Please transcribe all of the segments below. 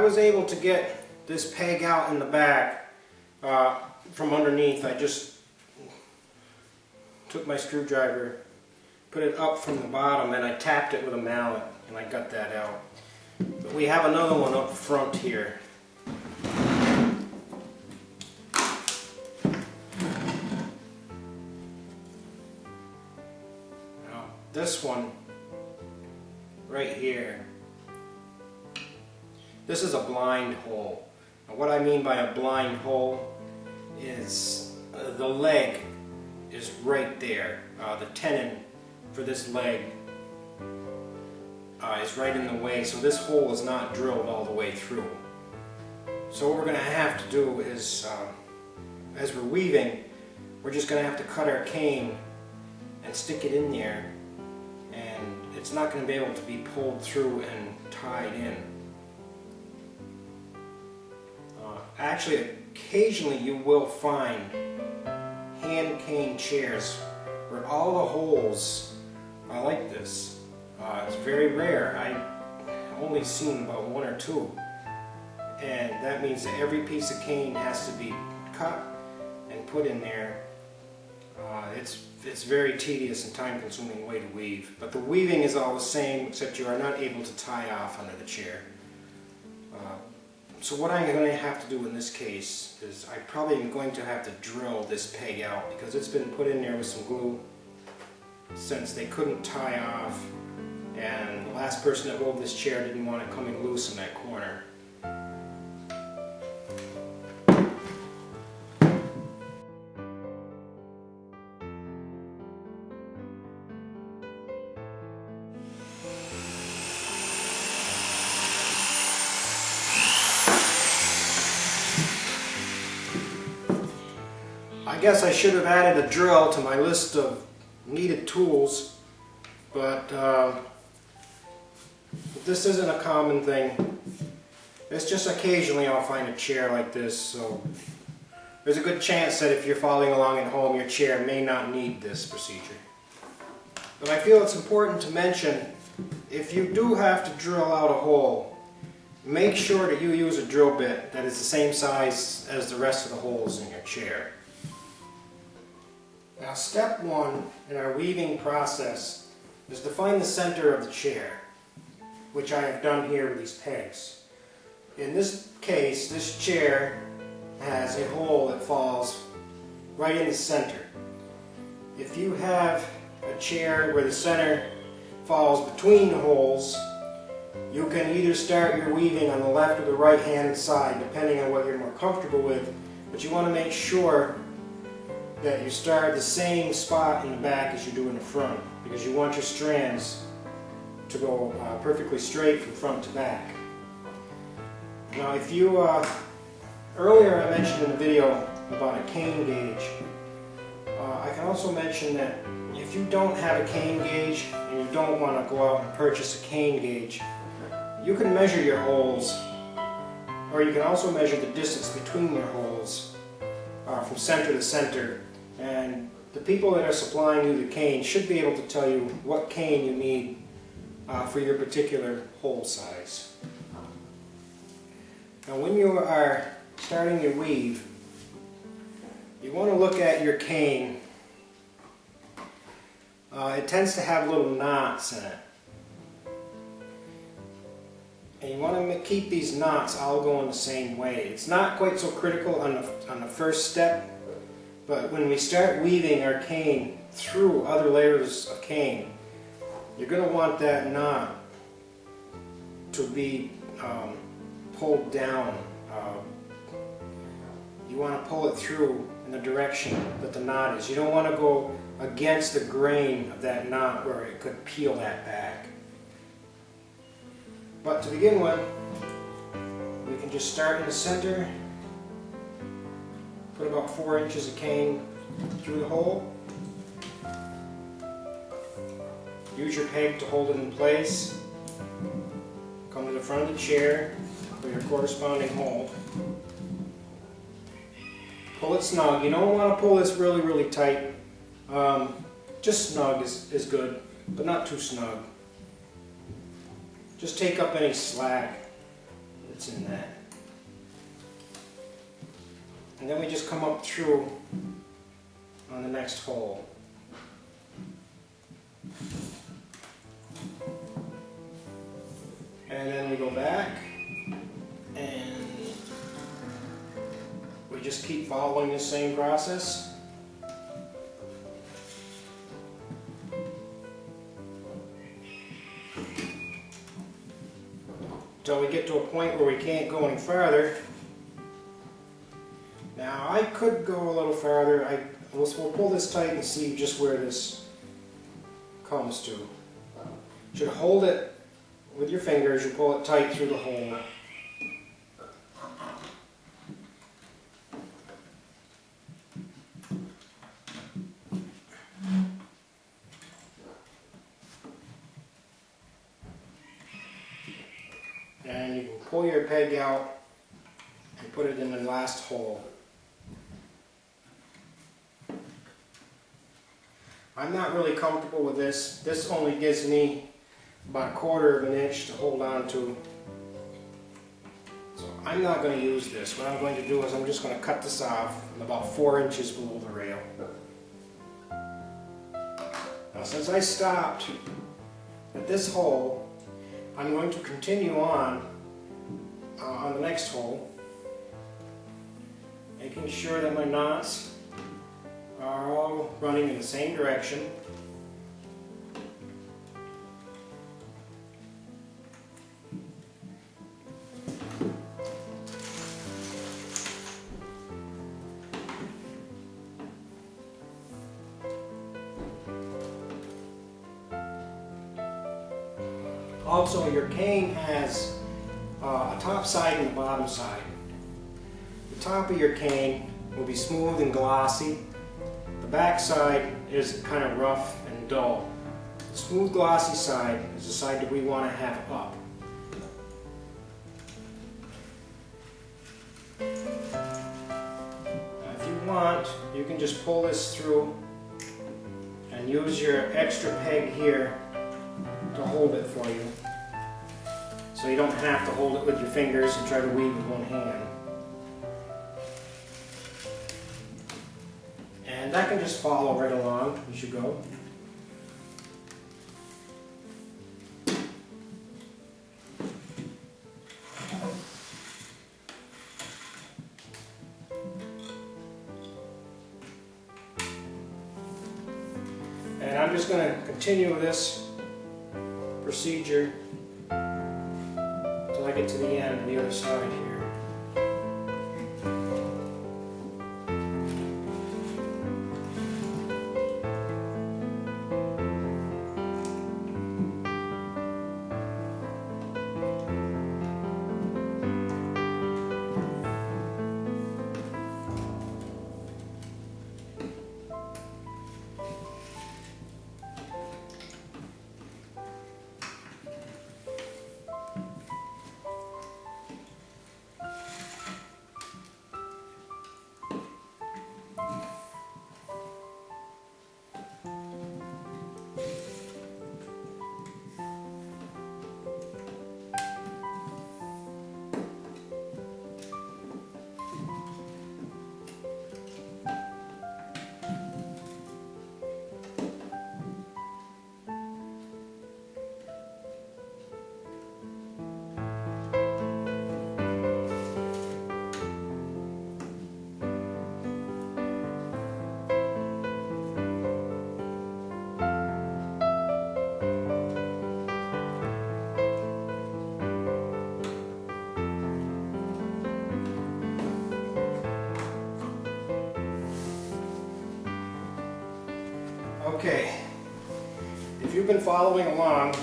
I was able to get this peg out in the back from underneath. I just took my screwdriver, put it up from the bottom, and I tapped it with a mallet, and I got that out. But we have another one up front here. Now, this one right here, this is a blind hole. Now, what I mean by a blind hole is the leg is right there. The tenon for this leg is right in the way, so this hole is not drilled all the way through. So what we're going to have to do is, as we're weaving, we're just going to have to cut our cane and stick it in there, and it's not going to be able to be pulled through and tied in. Actually, occasionally you will find hand cane chairs where all the holes are like this. It's very rare. I've only seen about one or two, and that means that every piece of cane has to be cut and put in there. It's very tedious and time-consuming way to weave, but the weaving is all the same, except you are not able to tie off under the chair. So what I'm going to have to do in this case is I probably am going to have to drill this peg out, because it's been put in there with some glue since they couldn't tie off, and the last person that wove this chair didn't want it coming loose in that corner. I guess I should have added a drill to my list of needed tools, but this isn't a common thing. It's just occasionally I'll find a chair like this, so there's a good chance that if you're following along at home, your chair may not need this procedure. But I feel it's important to mention, if you do have to drill out a hole, make sure that you use a drill bit that is the same size as the rest of the holes in your chair. Now, step one in our weaving process is to find the center of the chair, which I have done here with these pegs. In this case, this chair has a hole that falls right in the center. If you have a chair where the center falls between the holes, you can either start your weaving on the left or the right hand side, depending on what you're more comfortable with, but you want to make sure that you start at the same spot in the back as you do in the front, because you want your strands to go perfectly straight from front to back. Now, if you earlier I mentioned in the video about a cane gauge. I can also mention that if you don't have a cane gauge and you don't want to go out and purchase a cane gauge, you can measure your holes, or you can also measure the distance between your holes from center to center. And the people that are supplying you the cane should be able to tell you what cane you need for your particular hole size. Now, when you are starting your weave, you want to look at your cane. It tends to have little knots in it. And you want to keep these knots all going the same way. It's not quite so critical on the first step, but when we start weaving our cane through other layers of cane, you're going to want that knot to be pulled down. You want to pull it through in the direction that the knot is. You don't want to go against the grain of that knot where it could peel that back. But to begin with, we can just start in the center, put about 4 inches of cane through the hole, use your peg to hold it in place, come to the front of the chair for your corresponding hole, pull it snug. You don't want to pull this really, really tight. Just snug is good, but not too snug. Just take up any slack. that's in that. And then we just come up through on the next hole. And then we go back and we just keep following the same process. Until we get to a point where we can't go any farther. Now I could go a little farther. We'll pull this tight and see just where this comes to. You should hold it with your fingers. You pull it tight through the hole. And you can pull your peg out and put it in the last hole. I'm not really comfortable with this. This only gives me about 1/4 of an inch to hold on to. So I'm not going to use this. What I'm going to do is I'm just going to cut this off about 4 inches below the rail. Now since I stopped at this hole, I'm going to continue on the next hole, making sure that my knots are all running in the same direction. Also, your cane has a top side and a bottom side. The top of your cane will be smooth and glossy. The back side is kind of rough and dull. The smooth glossy side is the side that we want to have up. Now, if you want, you can just pull this through and use your extra peg here to hold it for you. So you don't have to hold it with your fingers and try to weave with one hand. And that can just follow right along as you go. And I'm just going to continue this procedure until I get to the end, the other side here. Okay, if you've been following along,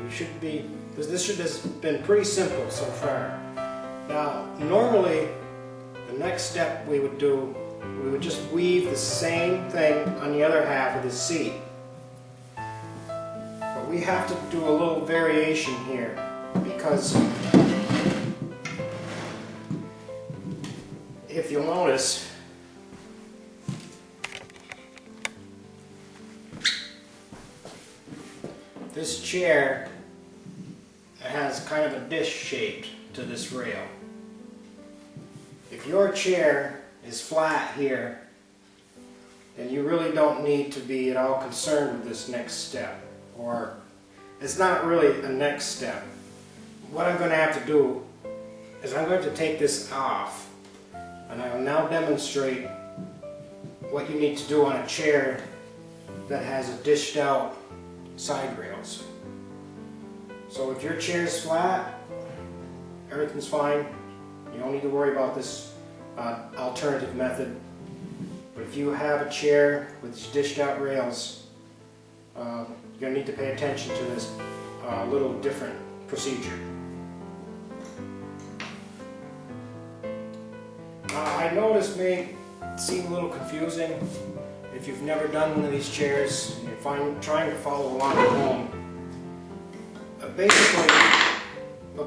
you should be, because this has been pretty simple so far. Now, normally, the next step we would do, we would just weave the same thing on the other half of the seat. But we have to do a little variation here, because if you'll notice, this chair has kind of a dish shape to this rail. If your chair is flat here, then you really don't need to be at all concerned with this next step. Or it's not really a next step. What I'm going to have to do is I'm going to take this off, and I will now demonstrate what you need to do on a chair that has a dished out side rails. So if your chair is flat, everything's fine. You don't need to worry about this alternative method. But if you have a chair with these dished out rails, you're going to need to pay attention to this little different procedure. I know this may seem a little confusing if you've never done one of these chairs and you're trying to follow along at home.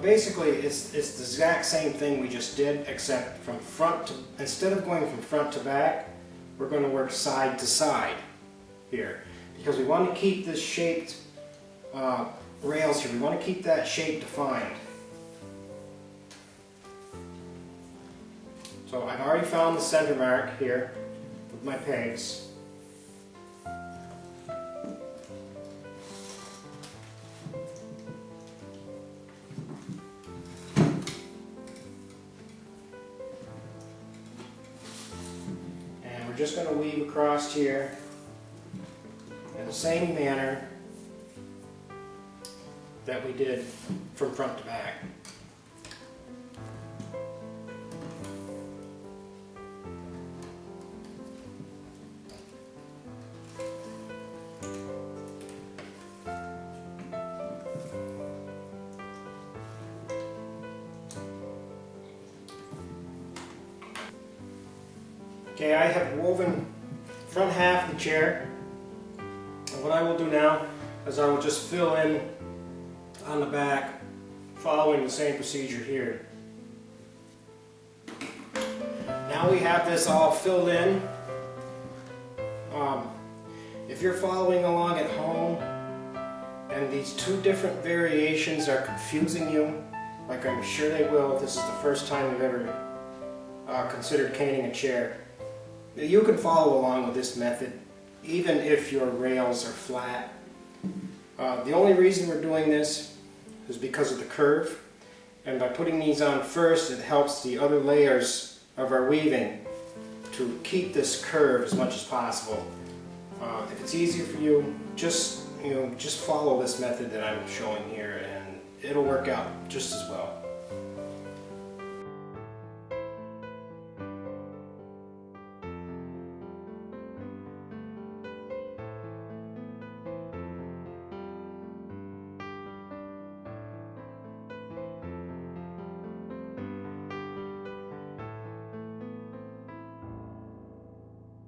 Basically, it's the exact same thing we just did, except from front to, instead of going from front to back, we're going to work side to side here, because we want to keep this shaped rails here. We want to keep that shape defined. So I've already found the center mark here with my pegs. We're just going to weave across here in the same manner that we did from front to back. Okay, I have woven front half of the chair, and what I will do now is I will just fill in on the back following the same procedure here. Now we have this all filled in. If you're following along at home and these two different variations are confusing you, like I'm sure they will if this is the first time you've ever considered caning a chair, you can follow along with this method even if your rails are flat. The only reason we're doing this is because of the curve, and by putting these on first it helps the other layers of our weaving to keep this curve as much as possible. If it's easier for you, just follow this method that I'm showing here and it'll work out just as well.